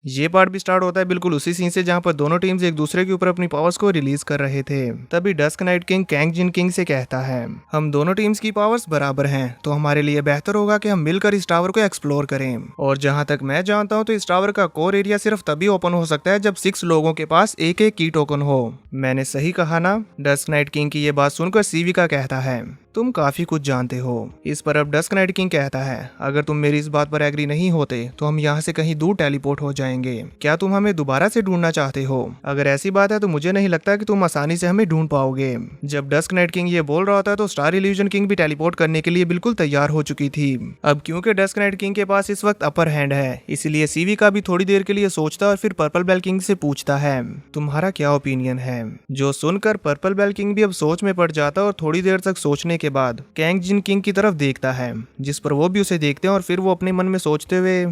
ये पार्ट भी स्टार्ट होता है बिल्कुल उसी सीन से जहाँ पर दोनों टीम्स एक दूसरे के ऊपर अपनी पावर्स को रिलीज कर रहे थे। तभी डस्क नाइट किंग कैंग जिन किंग से कहता है, हम दोनों टीम्स की पावर्स बराबर हैं, तो हमारे लिए बेहतर होगा कि हम मिलकर इस टावर को एक्सप्लोर करें। और जहाँ तक मैं जानता हूँ तो इस टावर का कोर एरिया सिर्फ तभी ओपन हो सकता है जब 6 लोगों के पास एक एक की टोकन हो। मैंने सही कहा ना? डस्क नाइट किंग की ये बात सुनकर सीविका कहता है, तुम काफी कुछ जानते हो। इस पर अब डस्क नाइट किंग कहता है, अगर तुम मेरी इस बात पर एग्री नहीं होते तो हम यहाँ से कहीं दूर टेलीपोर्ट हो जाएंगे। क्या तुम हमें दोबारा से ढूंढना चाहते हो? अगर ऐसी बात है तो मुझे नहीं लगता कि तुम आसानी से हमें ढूंढ पाओगे। जब डस्क नाइट किंग ये बोल रहा था तो स्टार इल्यूजन किंग भी टेलीपोर्ट करने के लिए बिल्कुल तैयार हो चुकी थी। अब क्योंकि डस्क नाइट किंग के पास इस वक्त अपर हैंड है, इसलिए सीवी का भी थोड़ी देर के लिए सोचता और फिर पर्पल बेल किंग से पूछता है, तुम्हारा क्या ओपिनियन है? जो सुनकर पर्पल बेल किंग भी अब सोच में पड़ जाता और थोड़ी देर तक सोचने के बाद कैंग जिन किंग की तरफ देखता है, जिस पर वो भी उसे देखते हैं और फिर वो अपने मन में सोचते हुए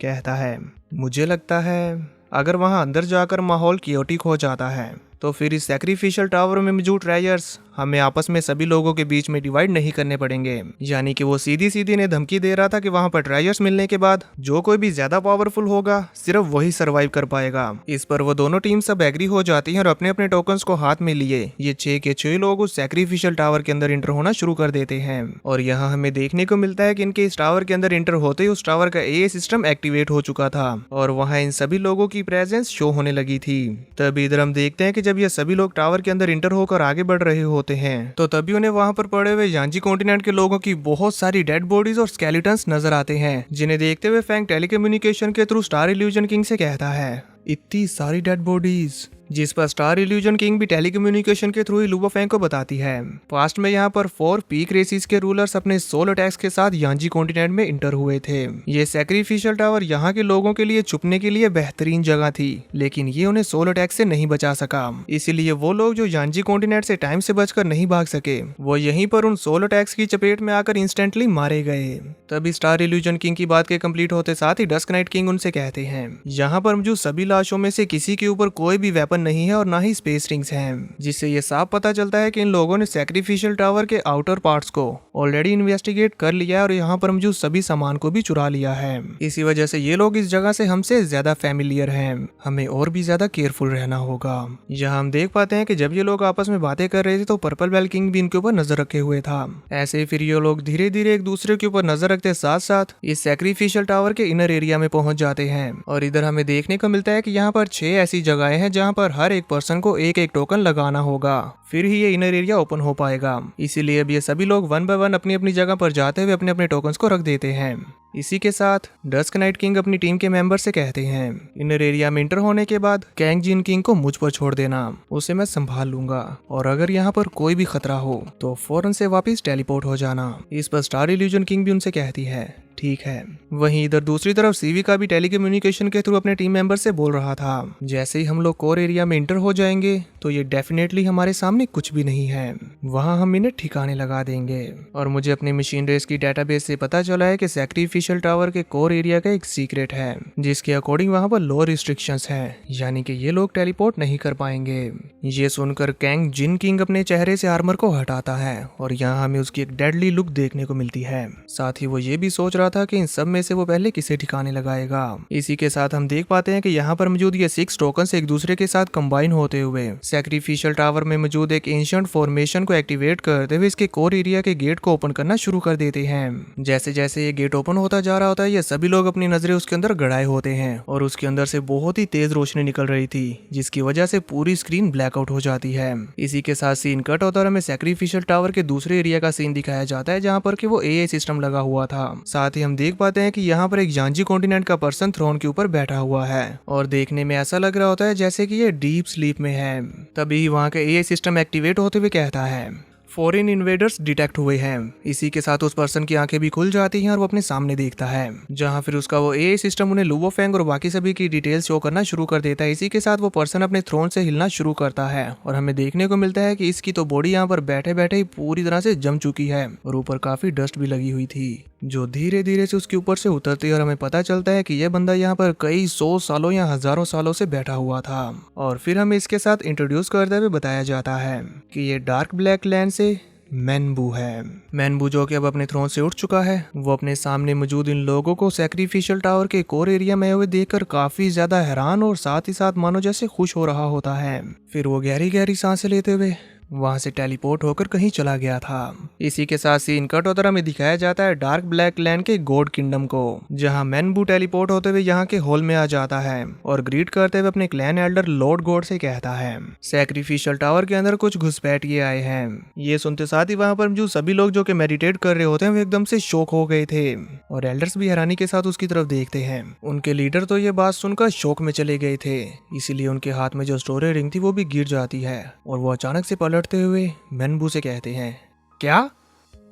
कहता है, मुझे लगता है अगर वहां अंदर जाकर माहौल कियोटिक हो जाता है तो फिर इस सैक्रिफिशियल टावर में मौजूद ट्रेजर्स हमें आपस में सभी लोगों के बीच में डिवाइड नहीं करने पड़ेंगे। यानी कि वो सीधी सीधी ने धमकी दे रहा था कि वहां पर ट्रेजर्स मिलने के बाद जो कोई भी ज्यादा पावरफुल होगा सिर्फ वही सरवाइव कर पाएगा। इस पर वो दोनों टीम सब एग्री हो जाती हैं और अपने अपने टोकन्स को हाथ में लिए ये 6 के 6 लोग उस सैक्रिफिशियल टावर के अंदर इंटर होना शुरू कर देते हैं। और यहाँ हमें देखने को मिलता है कि इनके इस टावर के अंदर इंटर होते ही उस टावर का ए सिस्टम एक्टिवेट हो चुका था और वहाँ इन सभी लोगों की प्रेजेंस शो होने लगी थी। तभी इधर हम देखते हैं कि जब ये सभी लोग टावर के अंदर इंटर होकर आगे बढ़ रहे होते हैं तो तभी उन्हें वहां पर पड़े हुए यांजी कॉन्टिनेंट के लोगों की बहुत सारी डेड बॉडीज और स्केलेटन्स नजर आते हैं, जिन्हें देखते हुए फैंग टेलीकम्युनिकेशन के थ्रू स्टार इल्यूजन किंग से कहता है, इतनी सारी डेड बॉडीज। जिस पर स्टार इल्यूजन किंग भी टेलीकम्युनिकेशन के थ्रू ही लुबो फैंग को बताती है, पास्ट में यहाँ पर 4 पीक रेसिस के रूलर्स अपने सोल अटैक्स के साथ यांजी कॉन्टिनेंट में इंटर हुए थे। ये सैक्रिफिशियल टावर यहाँ के लोगों के लिए छुपने के लिए बेहतरीन जगह थी, लेकिन ये उन्हें सोल अटैक से नहीं बचा सका। इसीलिए वो लोग जो यांजी कॉन्टिनेंट से टाइम से बचकर नहीं भाग सके वो यहीं पर उन सोल अटैक्स की चपेट में आकर इंस्टेंटली मारे गए। तभी स्टार इल्यूजन किंग की बात के कंप्लीट होते साथ ही डस्क नाइट किंग उनसे कहते हैं, यहाँ पर मौजूद सभी लाशों में से किसी के ऊपर कोई भी वेपन नहीं है और ना ही स्पेस रिंग्स हैं, जिससे ये साफ पता चलता है कि इन लोगों ने सैक्रिफिशियल टावर के आउटर पार्ट्स को ऑलरेडी इन्वेस्टिगेट कर लिया है और यहाँ पर मौजूद सभी सामान को भी चुरा लिया है। इसी वजह से ये लोग इस जगह से हमसे ज्यादा फैमिलियर हैं, हमें और भी ज्यादा केयरफुल रहना होगा। यहाँ हम देख पाते हैं कि जब ये लोग आपस में बातें कर रहे थे तो पर्पल बेल किंग भी इनके ऊपर नजर रखे हुए था। ऐसे ही फिर ये लोग धीरे धीरे एक दूसरे के ऊपर नजर रखते साथ साथ इस सैक्रिफिशियल टावर के इनर एरिया में पहुंच जाते हैं। और इधर हमें देखने को मिलता है कि यहाँ पर 6 ऐसी जगहें हैं जहाँ पर हर एक पर्सन को एक एक टोकन लगाना होगा, फिर ही ये इनर एरिया ओपन हो पाएगा। इसीलिए अब ये सभी लोग 1 बाय 1 अपनी अपनी जगह पर जाते हुए अपने अपने टोकन्स को रख देते हैं। इसी के साथ डस्क नाइट किंग अपनी टीम के मेंबर से कहते हैं, इनर एरिया में इंटर होने के बाद कैंग जिन किंग को मुझ पर छोड़ देना, उसे मैं संभाल लूंगा और अगर यहाँ पर कोई भी खतरा हो तो फौरन से वापस टेलीपोर्ट हो जाना। इस पर स्टार इल्यूजन किंग भी उनसे कहती है, ठीक है। वहीं इधर दूसरी तरफ सीवी का भी टेलीकम्युनिकेशन के थ्रू अपने टीम मेंबर से बोल रहा था, जैसे ही हम लोग कोर एरिया में इंटर हो जाएंगे तो ये डेफिनेटली हमारे सामने कुछ भी नहीं है, वहां हम इन्हें ठिकाने लगा देंगे। और मुझे अपनी मशीन रेस की डेटाबेस से पता चला है कि सैक्रिफिशियल टावर के कोर एरिया का एक सीक्रेट है, जिसके अकॉर्डिंग वहां पर लो रिस्ट्रिक्शंस है, यानी कि ये लोग टेलीपोर्ट नहीं कर पाएंगे। ये सुनकर कैंग जिन किंग अपने चेहरे से आर्मर को हटाता है और यहाँ हमें उसकी एक डेडली लुक देखने को मिलती है। साथ ही वो ये भी सोच रहा था कि इन सब में से वो पहले किसे ठिकाने लगाएगा। इसी के साथ हम देख पाते हैं कि यहाँ पर मौजूद ये 6 टोकन्स एक दूसरे के साथ कंबाइन होते हुए सैक्रिफिशियल टावर में मौजूद एक एंशिएंट फॉर्मेशन को एक्टिवेट करते हुए इसके कोर एरिया के गेट को ओपन करना शुरू कर देते हैं। जैसे जैसे ये गेट ओपन होता जा रहा होता है ये सभी लोग अपनी नजरें उसके अंदर गड़ाए होते हैं और उसके अंदर से बहुत ही तेज रोशनी निकल रही थी, जिसकी वजह से पूरी स्क्रीन ब्लैकआउट हो जाती है। इसी के साथ सीन कट होता और हमें सैक्रिफिशियल टावर के दूसरे एरिया का सीन दिखाया जाता है जहाँ पर कि वो एआई सिस्टम लगा हुआ था। साथ ही हम देख पाते हैं कि यहाँ पर एक यांजी कॉन्टिनेंट का पर्सन थ्रोन के ऊपर बैठा हुआ है और देखने में ऐसा लग रहा होता है जैसे कि ये डीप स्लीप में है। तभी वहाँ का एआई सिस्टम एक्टिवेट होते हुए कहता है, फॉरेन इन्वेडर्स डिटेक्ट हुए हैं। इसी के साथ उस पर्सन की आंखें भी खुल जाती हैं और वो अपने सामने देखता है, जहां फिर उसका वो एआई सिस्टम उन्हें लुबो फैंग और बाकी सभी की डिटेल्स शो करना शुरू कर देता है। इसी के साथ वो पर्सन अपने थ्रोन से हिलना शुरू करता है और हमें देखने को मिलता है कि इसकी तो बॉडी यहाँ पर बैठे बैठे ही पूरी तरह से जम चुकी है और ऊपर काफी डस्ट भी लगी हुई थी, जो धीरे धीरे से उसके ऊपर से उतरती है और हमें पता चलता है कि यह बंदा यहाँ पर कई 100 सालों या हजारों सालों से बैठा हुआ था। और फिर हमें इसके साथ इंट्रोड्यूस करते हुए बताया जाता है कि ये डार्क ब्लैक लैंड से मैनबू है। मैनबू जो कि अब अपने थ्रोन से उठ चुका है, वो अपने सामने मौजूद इन लोगों को सैक्रिफिशियल टावर के कोर एरिया में हुए देखकर काफी ज्यादा हैरान और साथ ही साथ मानो जैसे खुश हो रहा होता है। फिर वो गहरी गहरी सांसें लेते हुए वहां से टेलीपोर्ट होकर कहीं चला गया था। इसी के साथ सीन कट होता हमें दिखाया जाता है डार्क ब्लैक लैंड के गॉड किंगडम को, जहां मैनबू टेलीपोर्ट होते हुए यहाँ के हॉल में आ जाता है और ग्रीट करते हुए अपने क्लैन एल्डर लॉर्ड गॉड से कहता है सैक्रिफिशियल टावर के अंदर कुछ घुसपैठिए आए हैं। ये सुनते साथ ही वहां पर जो सभी लोग जो कि मेडिटेट कर रहे होते हैं वो एकदम से शॉक हो गए थे और एल्डर्स भी हैरानी के साथ उसकी तरफ देखते हैं। उनके लीडर तो ये बात सुनकर शौक में चले गए थे, इसीलिए उनके हाथ में जो स्टोरेज रिंग थी वो भी गिर जाती है और वो अचानक से पलटते हुए मैनबू से कहते हैं क्या,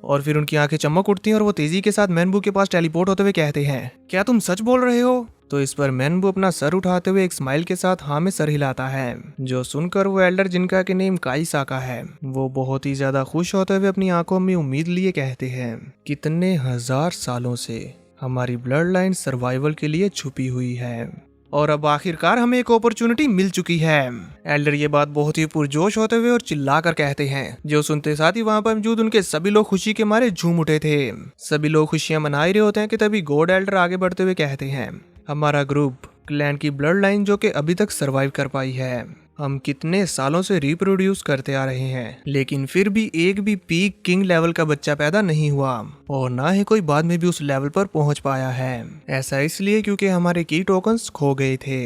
और फिर उनकी आंखें चमक उठती हैं और वो तेजी के साथ मैनबू के पास टेलीपोर्ट होते हुए कहते हैं क्या तुम सच बोल रहे हो। तो इस पर मैनबू अपना सर उठाते हुए एक स्माइल के साथ हाँ में सर हिलाता है, जो सुनकर वो एल्डर जिनका के नेम काईसाका है वो बहुत ही ज्यादा खुश होते हुए अपनी आंखों में उम्मीद लिए कहते हैं कितने हजार सालों से हमारी ब्लड लाइन सर्वाइवल के लिए छुपी हुई है और अब आखिरकार हमें एक अपॉर्चुनिटी मिल चुकी है। एल्डर ये बात बहुत ही पुरजोश होते हुए और चिल्लाकर कहते हैं, जो सुनते साथ ही वहां पर मौजूद उनके सभी लोग खुशी के मारे झूम उठे थे। सभी लोग खुशियां मना ही रहे होते हैं कि तभी गॉड एल्डर आगे बढ़ते हुए कहते हैं हमारा ग्रुप क्लैन की ब्लड लाइन जो कि अभी तक सरवाइव कर पाई है, हम कितने सालों से रिप्रोड्यूस करते आ रहे हैं लेकिन फिर भी एक भी पीक किंग लेवल का बच्चा पैदा नहीं हुआ और ना ही कोई बाद में भी उस लेवल पर पहुंच पाया है। ऐसा इसलिए क्योंकि हमारे की टोकन्स खो गए थे।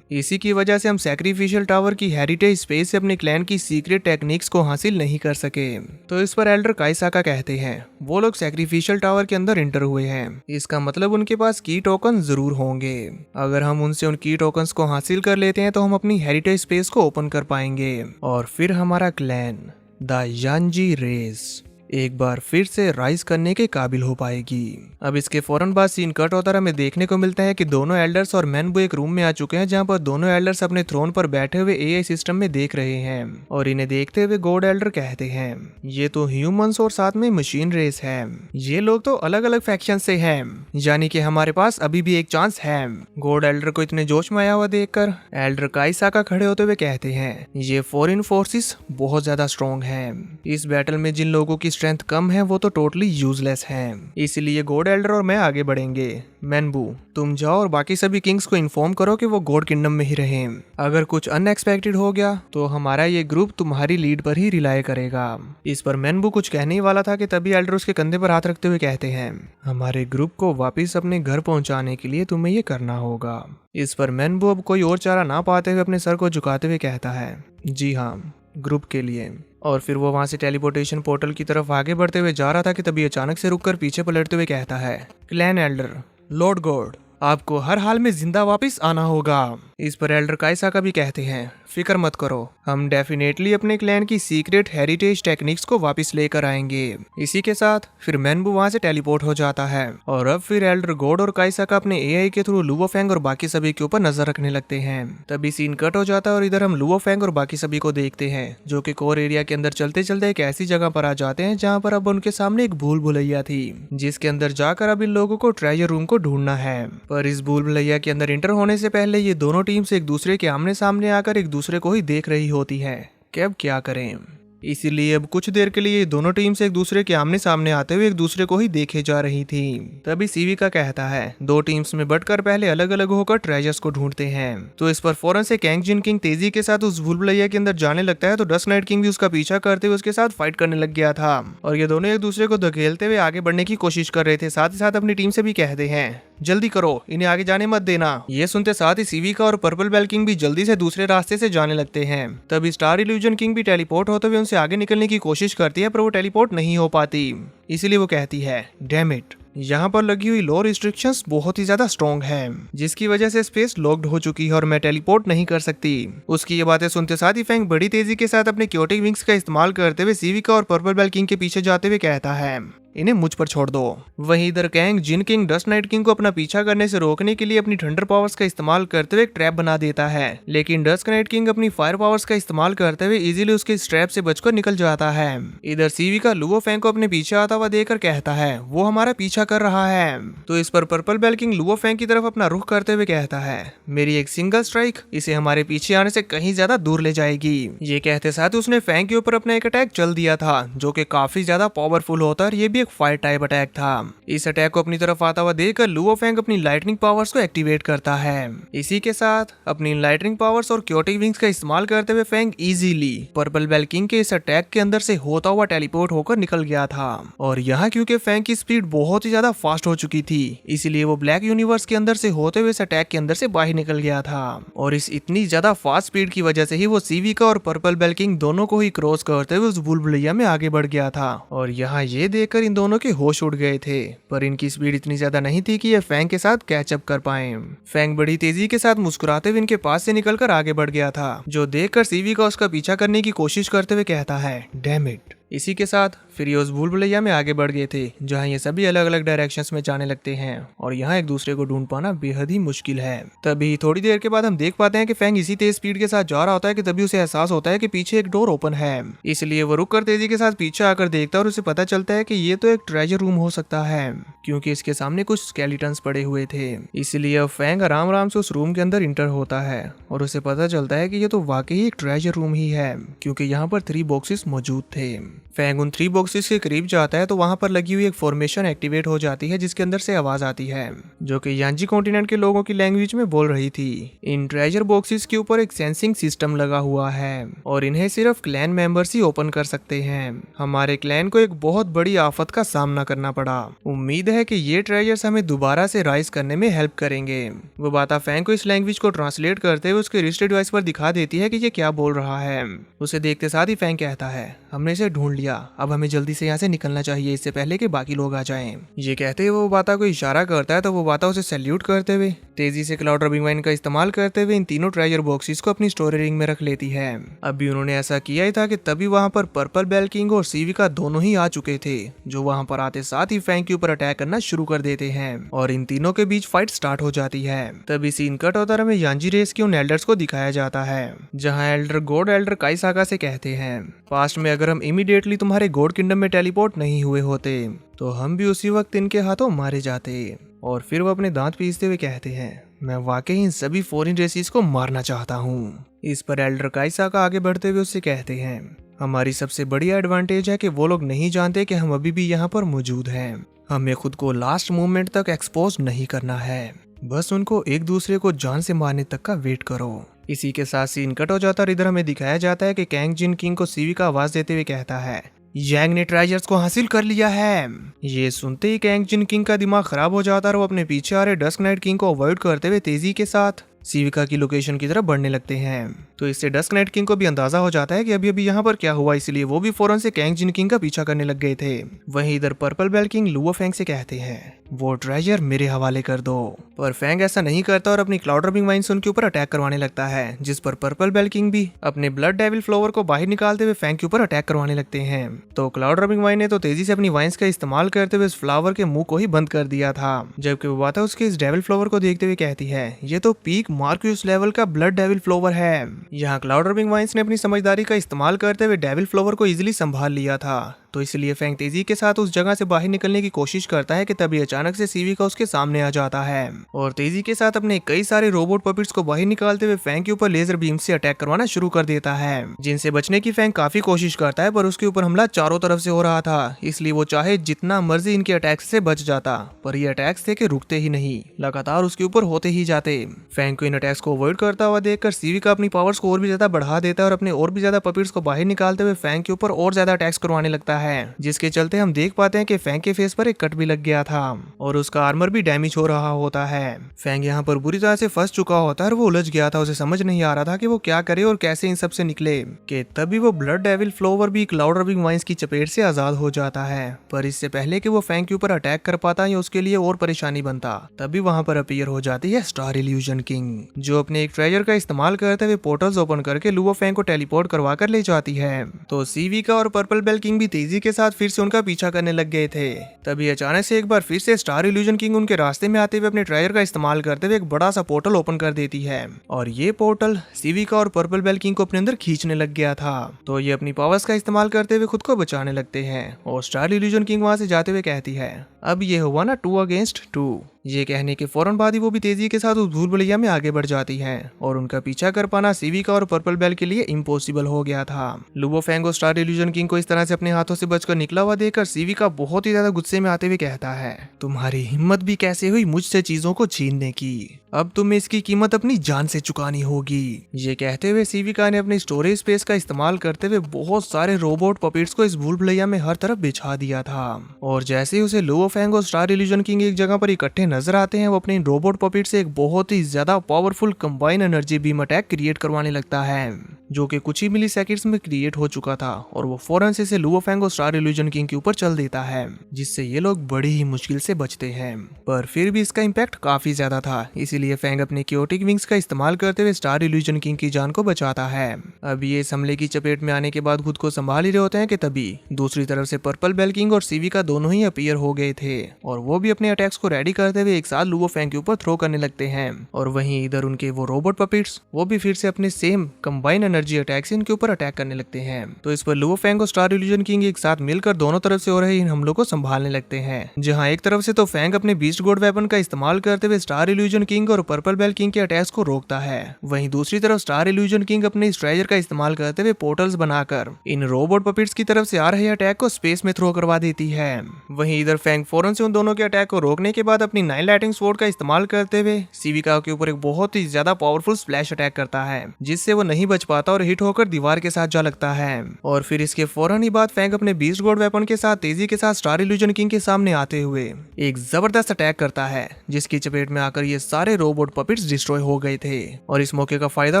इसी की वजह से हम सैक्रिफिशियल टावर की हेरिटेज स्पेस से अपने क्लैन की सीक्रेट टेक्निक्स को हासिल नहीं कर सके। तो इस पर एल्डर काईसाका कहते हैं वो लोग सैक्रिफिशियल टावर के अंदर एंटर हुए हैं, इसका मतलब उनके पास की टोकन जरूर होंगे। अगर हम उनसे उन की टोकन्स को हासिल कर लेते हैं तो हम अपनी हेरिटेज स्पेस को ओपन कर पाएंगे और फिर हमारा क्लैन द यांजी रेस एक बार फिर से राइज करने के काबिल हो पाएगी। अब इसके फौरन बाद सीन कट होता हमें देखने को मिलता है कि दोनों एल्डर्स और मैनबू एक रूम में आ चुके हैं, जहां पर दोनों एल्डर्स अपने थ्रोन पर बैठे हुए एआई सिस्टम में देख रहे हैं और इन्हें देखते हुए गॉड एल्डर कहते हैं ये तो ह्यूमंस और साथ में मशीन रेस है, ये लोग तो अलग अलग फैक्शन से हैं, यानी कि हमारे पास अभी भी एक चांस है। गॉड एल्डर को इतने जोश में आया हुआ देखकर एल्डर काईसाका खड़े होते हुए कहते हैं ये फॉरेन फोर्सेस बहुत ज्यादा स्ट्रॉन्ग है, इस बैटल में जिन लोगों की स्ट्रेंथ कम है वो तो टोटली यूजलेस हैं, इसलिए गॉड एल्डर और मैं आगे बढ़ेंगे। मैनबू तुम जाओ और बाकी सभी किंग्स को इन्फॉर्म करो कि वो गॉड किंगडम में ही रहें, अगर कुछ अनएक्सपेक्टेड हो गया तो हमारा ये ग्रुप तुम्हारी लीड पर ही रिलाय करेगा। इस पर मैनबू कुछ कहने ही वाला था कि तभी एल्डर उसके कंधे पर हाथ रखते हुए कहते हैं हमारे ग्रुप को वापिस अपने घर पहुंचाने के लिए तुम्हें ये करना होगा। इस पर मैनबू अब कोई और चारा ना पाते हुए अपने सर को झुकाते हुए कहता है जी हाँ, ग्रुप के लिए। और फिर वो वहां से टेलीपोर्टेशन पोर्टल की तरफ आगे बढ़ते हुए जा रहा था कि तभी अचानक से रुककर पीछे पलटते हुए कहता है क्लैन एल्डर लॉर्ड गॉड आपको हर हाल में जिंदा वापस आना होगा। इस पर एल्डर काईसाका भी कहते हैं फिक्र मत करो, हम डेफिनेटली अपने क्लैन की सीक्रेट हेरिटेज टेक्निक्स को वापस लेकर आएंगे। इसी के साथ फिर मैनबू वहां से टेलीपोर्ट हो जाता है और अब फिर एल्डर गॉड और काईसाका अपने एआई के थ्रू लुओफेंग और बाकी सभी के ऊपर नजर रखने लगते हैं। तभी सीन कट हो जाता है और इधर हम लुओफेंग और बाकी सभी को देखते हैं जो कि कोर एरिया के अंदर चलते चलते एक ऐसी जगह पर आ जाते हैं जहाँ पर अब उनके सामने एक भूल भुलैया थी, जिसके अंदर जाकर अब इन लोगों को ट्रेजर रूम को ढूंढना है। पर इस भूल भुलैया के अंदर एंटर होने से पहले ये दोनों टीम से एक दूसरे के आमने सामने आकर एक दूसरे को ही देख रही होती है कि अब क्या करें। इसीलिए अब कुछ देर के लिए ये दोनों टीम से एक दूसरे के आमने सामने आते हुए एक दूसरे को ही देखे जा रही थी। तभी सीवी का कहता है दो टीम्स में बटकर पहले अलग अलग होकर ट्रेजर्स को ढूंढते हैं। तो इस पर फौरन से कैंग जिन किंग तेजी के साथ उस भूल भुलैया के अंदर जाने लगता है, तो डस्क नाइट किंग भी उसका पीछा करते हुए उसके साथ फाइट करने लग गया था और ये दोनों एक दूसरे को धकेलते हुए आगे बढ़ने की कोशिश कर रहे थे। साथ ही साथ अपनी टीम से भी कहते हैं जल्दी करो, इन्हें आगे जाने मत देना। ये सुनते साथ ही सीवी का और पर्पल बेल किंग भी जल्दी से दूसरे रास्ते से जाने लगते हैं। तभी स्टार इल्यूजन किंग भी टेलीपोर्ट होते हुए उनसे आगे निकलने की कोशिश करती है, पर वो टेलीपोर्ट नहीं हो पाती। इसीलिए वो कहती है डैम इट, यहाँ पर लगी हुई लो रिस्ट्रिक्शंस बहुत ही ज्यादा स्ट्रॉन्ग है, जिसकी वजह से स्पेस लॉक्ड हो चुकी है और मैं टेलीपोर्ट नहीं कर सकती। उसकी ये बातें सुनते साथ ही फैंग बड़ी तेजी के साथ अपने क्योटिक विंग्स का इस्तेमाल करते हुए सीविका और पर्पल बेल किंग के पीछे जाते हुए कहता है इन्हें मुझ पर छोड़ दो। वहीं इधर कैंग जिन किंग डस्ट नाइट किंग को अपना पीछा करने से रोकने के लिए अपनी थंडर पावर्स का इस्तेमाल करते हुए एक ट्रैप बना देता है, लेकिन डस्ट नाइट किंग अपनी फायर पावर्स का इस्तेमाल करते हुए इजीली उसके इस ट्रैप से बचकर निकल जाता है। इधर सीवी का लुओ फैंग को अपने पीछे आता हुआ देखकर कहता है वो हमारा पीछा कर रहा है। तो इस पर purple bell king Luo Fang की तरफ अपना रुख करते हुए कहता है मेरी एक सिंगल स्ट्राइक इसे हमारे पीछे आने से कहीं ज्यादा दूर ले जाएगी। ये कहते साथ उसने फैंग के ऊपर अपना एक अटैक चल दिया था जो कि काफी ज्यादा पावरफुल होता है और ये भी एक फायर टाइप अटैक था। इस अटैक को अपनी तरफ आता हुआ देखकर लुओ फैंग अपनी लाइटनिंग पावर्स को एक्टिवेट करता है। इसी के साथ अपनी लाइटनिंग पावर्स और क्योटिक विंग्स का इस्तेमाल करते हुए Fang easily purple bell king के इस अटैक के अंदर से होता हुआ टेलीपोर्ट होकर निकल गया था। और यहाँ क्योंकि फैंग की स्पीड बहुत ही ज्यादा फास्ट हो चुकी थी इसीलिए वो ब्लैक यूनिवर्स के अंदर से होते हुए इस अटैक के अंदर से बाहर निकल गया था। और इस इतनी ज्यादा फास्ट स्पीड की वजह से ही वो सीवी का और पर्पल बेल किंग दोनों को ही क्रॉस करते हुए उस बुलबुलैया में आगे बढ़ गया था। और यहाँ ये देखकर इन दोनों के होश उड़ गए थे, पर इनकी स्पीड इतनी ज्यादा नहीं थी कि ये फैंग के साथ कैचअप कर पाए। फैंग बड़ी तेजी के साथ मुस्कुराते हुए इनके पास से निकलकर आगे बढ़ गया था, जो देखकर सीवी का उसका पीछा करने की कोशिश करते हुए कहता है डैम इट। इसी के साथ फिर ये उस भूलभुलैया में आगे बढ़ गए थे जहाँ ये सभी अलग अलग डायरेक्शंस में जाने लगते हैं और यहाँ एक दूसरे को ढूंढ पाना बेहद ही मुश्किल है। तभी थोड़ी देर के बाद हम देख पाते हैं कि फैंग इसी तेज स्पीड के साथ जा रहा होता है कि तभी उसे एहसास होता है कि पीछे एक डोर ओपन है। इसलिए वो रुक कर तेजी के साथ पीछे आकर देखता है और उसे पता चलता है कि ये तो एक ट्रेजर रूम हो सकता है क्योंकि इसके सामने कुछ स्केलेटन्स पड़े हुए थे। इसलिए फैंग आराम आराम से उस रूम के अंदर इंटर होता है और उसे पता चलता है कि ये तो वाकई एक ट्रेजर रूम ही है क्योंकि यहाँ पर 3 बॉक्सेस मौजूद थे। फैंग उन 3 बॉक्सेस के करीब जाता है तो वहां पर लगी हुई एक फॉर्मेशन एक्टिवेट हो जाती है जिसके अंदर से आवाज आती है जो कि यांजी कॉन्टिनेंट के लोगों की लैंग्वेज में बोल रही थी। इन ट्रेजर बॉक्सेस के ऊपर एक सेंसिंग सिस्टम लगा हुआ है और इन्हें सिर्फ क्लैन मेंबर्स ही ओपन कर सकते हैं। हमारे क्लैन को एक बहुत बड़ी आफत का सामना करना पड़ा। उम्मीद है कि ये ट्रेजर्स हमें दोबारा से राइज करने में हेल्प करेंगे। वो बात फैंग को इस लैंग्वेज को ट्रांसलेट करते हुए उसके रिस्ट डिवाइस पर दिखा देती है कि ये क्या बोल रहा है। उसे देखते साथ ही फैंग कहता है हमने इसे ढूंढ लिया, अब हमें जल्दी से यहाँ से निकलना चाहिए इससे पहले कि बाकी लोग आ जाएं। ये कहते हुए वो बाता को इशारा करता है तो वो बाता उसे सैल्यूट करते हुए तेजी से क्लाउड रबिंग वाइन का इस्तेमाल करते हुए इन तीनों ट्रेजर बॉक्सेस को अपनी स्टोरेज रिंग में रख लेती है। अभी उन्होंने ऐसा किया ही था कि तभी वहां पर पर्पल बेल किंग और सीवी का दोनों ही आ चुके थे, जो वहां पर आते साथ ही फैंग के ऊपर अटैक करना शुरू कर देते हैं और इन तीनों के बीच फाइट स्टार्ट हो जाती है। तभी सीन कट होता है, हमें यांजी रेस के उन एल्डर्स को दिखाया जाता है जहाँ एल्डर गॉड एल्डर काइसाका से कहते हैं पास्ट में अगर हम इमीडिएटली तुम्हारे गॉड किंगडम में टेलीपोर्ट नहीं हुए होते तो हम भी उसी वक्त इनके हाथों मारे जाते। और फिर वो अपने दांत पीसते हुए कहते हैं मैं वाकई इन सभी फॉरेन रेसिस को मारना चाहता हूँ। इस पर एल्डर काइसाका आगे बढ़ते हुए उससे कहते हैं हमारी सबसे बड़ी एडवांटेज है कि वो लोग नहीं जानते कि हम अभी भी यहाँ पर मौजूद हैं। हमें खुद को लास्ट मोमेंट तक एक्सपोज नहीं करना है, बस उनको एक दूसरे को जान से मारने तक का वेट करो। इसी के साथ सीन कट हो जाता और इधर हमें दिखाया जाता है कि कैंग जिन किंग को सीवी का आवाज देते हुए कहता है यांग ने ट्रेजर्स को हासिल कर लिया है। ये सुनते ही कैंग जिन किंग का दिमाग खराब हो जाता है और वो अपने पीछे आ रहे डस्क नाइट किंग को अवॉइड करते हुए तेजी के साथ सीविका की लोकेशन की तरफ बढ़ने लगते हैं। तो इससे डस्क नाइट किंग को भी अंदाजा हो जाता है कि अभी अभी यहाँ पर क्या हुआ, इसलिए वो भी फौरन से कैंग जिन किंग का पीछा करने लग गए थे। वहीं इधर purple bell king Luo Fang से कहते हैं वो ट्रेजर मेरे हवाले कर दो, पर फैंग ऐसा नहीं करता और अपनी क्लाउड रबिंग वाइन से उनके ऊपर अटैक करवाने लगता है, जिस पर पर्पल बेल किंग भी अपने ब्लड डेविल फ्लावर को बाहर निकालते हुए फैंग के ऊपर अटैक करवाने लगते हैं। तो क्लाउड रबिंग वाइन ने तो तेजी से अपनी वाइन्स का इस्तेमाल करते हुए इस फ्लावर के मुंह को ही बंद कर दिया था, जबकि वो बात उसके इस डेविल फ्लावर को देखते हुए कहती है ये तो पीक मार्क्यूस लेवल का ब्लड डेविल फ्लावर है। यहाँ क्लाउड रबिंग वाइन्स ने अपनी समझदारी का इस्तेमाल करते हुए डेविल फ्लावर को इजीली संभाल लिया था, तो इसलिए फैंग तेजी के साथ उस जगह से बाहर निकलने की कोशिश करता है कि तभी अचानक से सीवी का उसके सामने आ जाता है और तेजी के साथ अपने कई सारे रोबोट पपिट्स को बाहर निकालते हुए फैंग के ऊपर लेजर बीम से अटैक करवाना शुरू कर देता है, जिनसे बचने की फैंग काफी कोशिश करता है, पर उसके ऊपर हमला चारों तरफ से हो रहा था, इसलिए वो चाहे जितना मर्जी इनके अटैक से बच जाता, पर ये अटैक्स थे कि रुकते ही नहीं, लगातार उसके ऊपर होते ही जाते। फैंग को इन अटैक्स को अवॉइड करता हुआ देखकर सीवी का अपनी पावर्स को और भी ज्यादा बढ़ा देता है और अपने और भी ज्यादा पपिट्स को बाहर निकालते हुए फैंग के ऊपर और ज्यादा अटैक्स करवाने लगता है, जिसके चलते हम देख पाते हैं कि फैंग के फेस पर एक कट भी लग गया था और उसका आर्मर भी डैमेज हो रहा होता है। फैंग यहाँ पर बुरी तरह से फंस चुका होता है और वो उलझ गया था, उसे समझ नहीं आ रहा था कि वो क्या करे और कैसे इन सब से निकले कि तभी वो ब्लड डेविल फ्लावर भी क्लाउड रबिंग वाइन्स की चपेट से आजाद हो जाता है। पर इससे पहले कि वो फैंग के ऊपर अटैक कर पाता या उसके लिए और परेशानी बनता, तभी वहां पर अपीयर हो जाती है स्टार इल्यूजन किंग, जो अपने एक ट्रेजर का इस्तेमाल करते हुए पोर्टल्स ओपन करके लुओ फैंग को टेलीपोर्ट करवा कर ले जाती है। तो सीवी का और पर्पल बेल किंग भी तेजी तेजी के साथ फिर से उनका पीछा करने लग गए थे। तभी अचानक से एक बार फिर से स्टार इल्यूजन किंग उनके रास्ते में आते हुए अपने ट्रेजर का इस्तेमाल करते हुए एक बड़ा सा पोर्टल ओपन कर देती है और ये पोर्टल सिविका और पर्पल बेल किंग को अपने अंदर खींचने लग गया था। तो ये अपनी पावर्स का इस्तेमाल करते हुए खुद को बचाने लगते हैं और स्टार इल्यूजन किंग वहां से जाते हुए कहती है, अब ये हुआ ना 2 अगेंस्ट 2। ये कहने के फौरन बाद ही वो भी तेजी के साथ उस भूल भुलैया में आगे बढ़ जाती है और उनका पीछा कर पाना सिविका और पर्पल बेल के लिए इम्पॉसिबल हो गया था। लुबो फेंग और स्टार इल्यूजन किंग को इस तरह से अपने हाथों से बचकर निकला हुआ देखकर सिविका बहुत ही ज्यादा गुस्से में आते हुए कहता है, तुम्हारी हिम्मत भी कैसे हुई मुझसे चीजों को छीनने की, अब तुम्हें इसकी कीमत अपनी जान से चुकानी होगी। ये कहते हुए सिविका ने अपने स्टोरेज स्पेस का इस्तेमाल करते हुए बहुत सारे रोबोट पपेट्स को इस भूल भुलैया में हर तरफ बिछा दिया था और जैसे ही उसे लुबो फेंग और स्टार इल्यूजन किंग एक जगह पर इकट्ठे नजर आते हैं, वो अपने रोबोट पपेट से एक बहुत ही ज्यादा powerful combine energy beam attack create करवाने लगता है, जो कि कुछ ही मिली सेकंड्स में क्रिएट हो चुका था और वो फौरन से लुबो फेंग और स्टार इल्यूजन किंग के ऊपर चल देता है, जिससे ये लोग बड़ी ही मुश्किल से बचते हैं। पर फिर भी इसका इम्पैक्ट काफी ज्यादा था, इसीलिए फेंग अपने क्योटिक विंग्स का इस्तेमाल करते हुए स्टार इल्यूजन किंग की जान को बचाता है। अब ये इस हमले की चपेट में आने के बाद खुद को संभाल ही रहे होते हैं कि तभी दूसरी तरफ से पर्पल बेल किंग और सिविका दोनों ही अपीयर हो गए थे और वो भी अपने अटैक्स को रेडी करते हुए एक साथ लुबो फेंग के ऊपर थ्रो करने लगते हैं और वहीं इधर उनके वो रोबोट पपेट्स वो भी फिर से अपने सेम कंबाइन एनर्जी अटैक से इनके ऊपर अटैक करने लगते हैं। तो इस पर लुबो फेंग और स्टार इल्यूजन किंग एक साथ मिलकर दोनों तरफ से हो रहे इन हमलों को संभालने लगते हैं, जहां एक तरफ से तो फेंग अपने बीस्ट गोड वेपन का इस्तेमाल करते हुए स्टार इल्यूजन किंग और पर्पल बेल किंग के अटैक्स को रोकता है, वहीं दूसरी तरफ स्टार इल्यूजन किंग अपने स्ट्रेजर का इस्तेमाल करते हुए पोर्टल्स बनाकर इन रोबोट पपेट्स की तरफ से आ रहे अटैक को स्पेस में थ्रो करवा देती है। वहीं इधर फेंग फौरन से उन दोनों के अटैक को रोकने के बाद अपनी 9 लाइटिंग स्वॉर्ड का इस्तेमाल करते हुए सिविका के ऊपर एक बहुत ही ज्यादा पावरफुल स्प्लैश अटैक करता है, जिससे वो नहीं बच पाता और हिट होकर दीवार के साथ जा लगता है। और फिर इसके फौरन ही बाद फेंग अपने बीस्ट गॉड वेपन के साथ तेजी के साथ स्टार इल्यूजन किंग के सामने आते हुए एक जबरदस्त अटैक करता है, जिसकी चपेट में आकर ये सारे रोबोट पपेट्स डिस्ट्रॉय हो गए थे और इस मौके का फायदा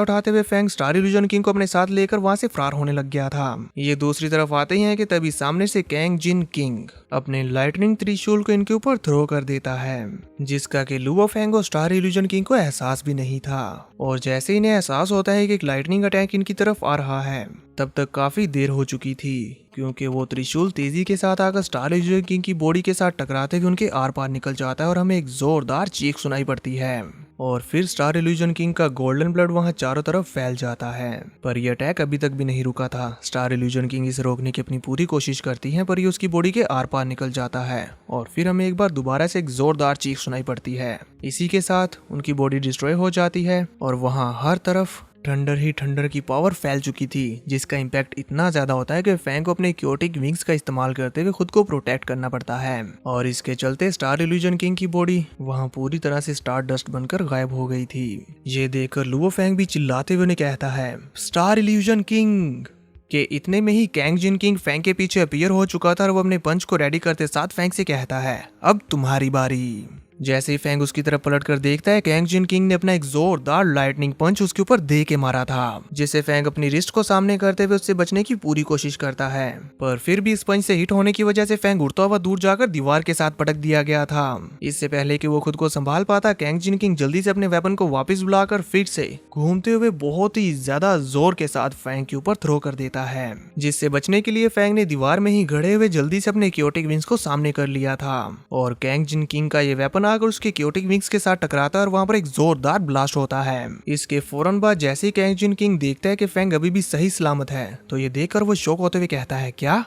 उठाते हुए फेंग स्टार इल्यूजन किंग को अपने साथ लेकर वहां से फरार होने लग गया था। ये दूसरी तरफ आते ही हैं कि तभी सामने से कैंग जिन किंग अपने लाइटनिंग त्रिशूल को इनके ऊपर थ्रो कर देता है, जिसका कि लुबो फेंग और स्टार इल्यूजन किंग को एहसास भी नहीं था। और जैसे इन्हें एहसास होता है कि एक लाइटनिंग अटैक इनकी तरफ आ रहा है, तब तक काफी देर हो चुकी थी, क्योंकि वो त्रिशूल तेजी के साथ आकर स्टार इल्यूजन किंग की बॉडी के साथ टकराते हुए उनके आर पार निकल जाता है और हमें एक जोरदार चीख सुनाई पड़ती है और फिर स्टार इल्यूजन किंग का गोल्डन ब्लड वहां चारों तरफ फैल जाता है। पर यह अटैक अभी तक भी नहीं रुका था। स्टार इल्यूजन किंग इसे रोकने की अपनी पूरी कोशिश करती है, पर ये उसकी बॉडी के आर पार निकल जाता है और फिर हमें एक बार दोबारा से एक जोरदार चीख सुनाई पड़ती है। इसी के साथ उनकी बॉडी डिस्ट्रॉय हो जाती है और वहां हर तरफ थंडर ही थंडर की पावर फैल चुकी थी, जिसका इम्पैक्ट इतना ज्यादा होता है कि फैंग को अपने क्योटिक विंग्स का इस्तेमाल करते हुए खुद को प्रोटेक्ट करना पड़ता है और इसके चलते स्टार इल्यूजन किंग की बॉडी वहां पूरी तरह से स्टार डस्ट बनकर गायब हो गई थी। ये देखकर लुबो फेंग भी चिल्लाते हुए उन्हें कहता है, स्टार इल्यूजन किंग के इतने में ही कैंग जिन किंग फैंग के पीछे अपीयर हो चुका था और वो अपने पंच को रेडी करते साथ फैंग से कहता है, अब तुम्हारी बारी। जैसे ही फैंग उसकी तरफ पलट कर देखता है, कैंग जिन किंग ने अपना एक जोरदार लाइटनिंग पंच उसके ऊपर दे के मारा था, जिससे फैंग अपनी रिस्ट को सामने करते हुए उससे बचने की पूरी कोशिश करता है। पर फिर भी इस पंच से हिट होने की वजह से फैंग उड़ता हुआ दूर जाकर दीवार के साथ पटक दिया गया था। इससे पहले कि वो खुद को संभाल पाता, कैंग जिन किंग जल्दी से अपने वेपन को वापस बुलाकर फिर से घूमते हुए बहुत ही ज्यादा जोर के साथ फैंग के ऊपर थ्रो कर देता है, जिससे बचने के लिए फैंग ने दीवार में ही गड़े हुए जल्दी से अपने क्योटिक विंग्स को सामने कर लिया था और कैंग जिन किंग का ये वेपन आकर उसके क्योटिक विंग्स के साथ टकराता है और वहां पर एक जोरदार ब्लास्ट होता है। इसके फौरन बाद जैसे ही कैंग जिन किंग देखता है कि फैंग अभी भी सही सलामत है, तो ये देखकर वो शॉक होते हुए कहता है, क्या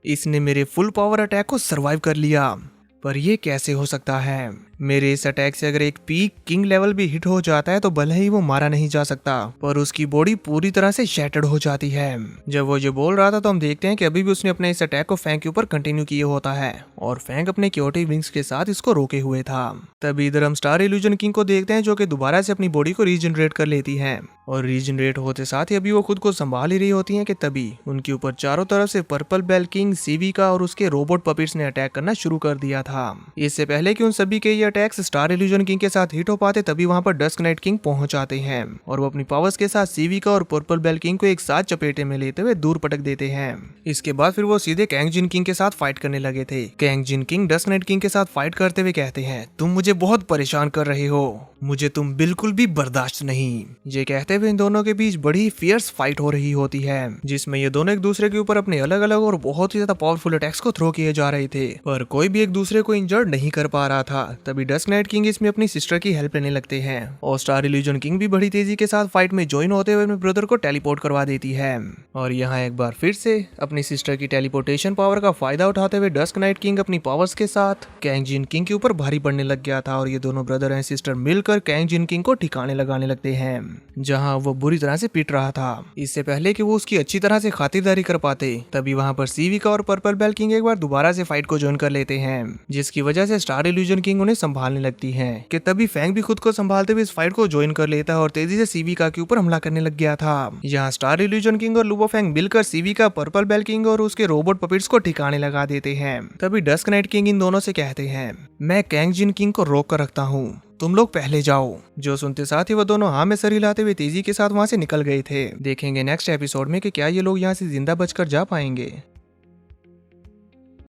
इसने मेरे फुल पावर अटैक को सरवाइव कर लिया? पर यह कैसे हो सकता है? मेरे इस अटैक से अगर एक पीक किंग लेवल भी हिट हो जाता है तो भले ही वो मारा नहीं जा सकता, पर उसकी बॉडी पूरी तरह से शैटर्ड हो जाती है। जब वो ये बोल रहा था तो हम देखते हैं कि अभी भी उसने अपने इस अटैक को फैंग के ऊपर कंटिन्यू किए होता है और फैंग अपने क्योटिक विंग्स के साथ इसको रोके हुए था। तभी इधर हम स्टार इल्यूजन किंग को देखते हैं, जो कि दोबारा से अपनी बॉडी को रीजनरेट कर लेती है और रीजनरेट होते साथ ही अभी वो खुद को संभाल ही रही होती है कि तभी उनके ऊपर चारों तरफ से पर्पल बेल किंग, सिविका और उसके रोबोट पपेट्स ने अटैक करना शुरू कर दिया था। इससे पहले कि उन सभी के ये अटैक्स स्टार इल्यूजन किंग के साथ हिट हो पाते, तभी वहां पर डस्क नाइट किंग पहुंच आते हैं और वो अपनी पावर्स के साथ सिविका और पर्पल बेल किंग को एक साथ चपेटे में लेते हुए दूर पटक देते हैं। इसके बाद फिर वो सीधे कैंग जिन किंग के साथ फाइट करने लगे थे। कैंग जिन किंग डस्क नाइट किंग के साथ फाइट करते हुए कहते हैं, तुम मुझे बहुत परेशान कर रहे हो, मुझे तुम बिल्कुल भी बर्दाश्त नहीं। ये कहते हुए इन दोनों के बीच बड़ी फियर्स फाइट हो रही होती है, जिसमें ये दोनों एक दूसरे के ऊपर अपने अलग अलग और बहुत ही ज्यादा पावरफुल अटैक्स को थ्रो किए जा रहे थे, पर कोई भी एक दूसरे को इंजर्ड नहीं कर पा रहा था। तभी डस्क नाइट किंग इसमें अपनी सिस्टर की हेल्प लेने लगते हैं और स्टार इल्यूजन किंग भी बड़ी तेजी के साथ फाइट में ज्वाइन होते हुए अपने ब्रदर को टेलीपोर्ट करवा देती है। और यहाँ एक बार फिर से अपनी सिस्टर की टेलीपोर्टेशन पावर का फायदा उठाते हुए डस्क नाइट किंग अपनी पावर्स के साथ कैंग जिन किंग के ऊपर भारी पड़ने लग गया था और ये दोनों ब्रदर एंड सिस्टर मिलकर कैंग जिन किंग को ठिकाने लगाने लगते हैं, जहां वो बुरी तरह से पीट रहा था। इससे पहले कि वो उसकी अच्छी तरह से खातिरदारी कर पाते, तभी वहां पर सीविका और पर्पल बेल किंग एक बार दोबारा से फाइट को ज्वाइन कर लेते हैं, जिसकी वजह से स्टार इल्यूजन किंग उन्हें संभालने लगती है कि तभी फैंग भी खुद को संभालते हुए इस फाइट को ज्वाइन कर लेता है और तेजी से सीविका के ऊपर हमला करने लग गया था। यहाँ स्टार इल्यूजन किंग और लुबो फैंग मिलकर सीविका, पर्पल बेल किंग और उसके रोबोट पपिट्स को ठिकाने लगा देते हैं। तभी डस्क नाइट किंग इन दोनों से कहते हैं, मैं कैंग जिन किंग को रोक कर रखता हूँ, तुम लोग पहले जाओ। जो सुनते साथ ही वो दोनों हाँ में सर हिलाते हुए तेजी के साथ वहां से निकल गए थे। देखेंगे नेक्स्ट एपिसोड में कि क्या ये लोग यहाँ से जिंदा बचकर जा पाएंगे।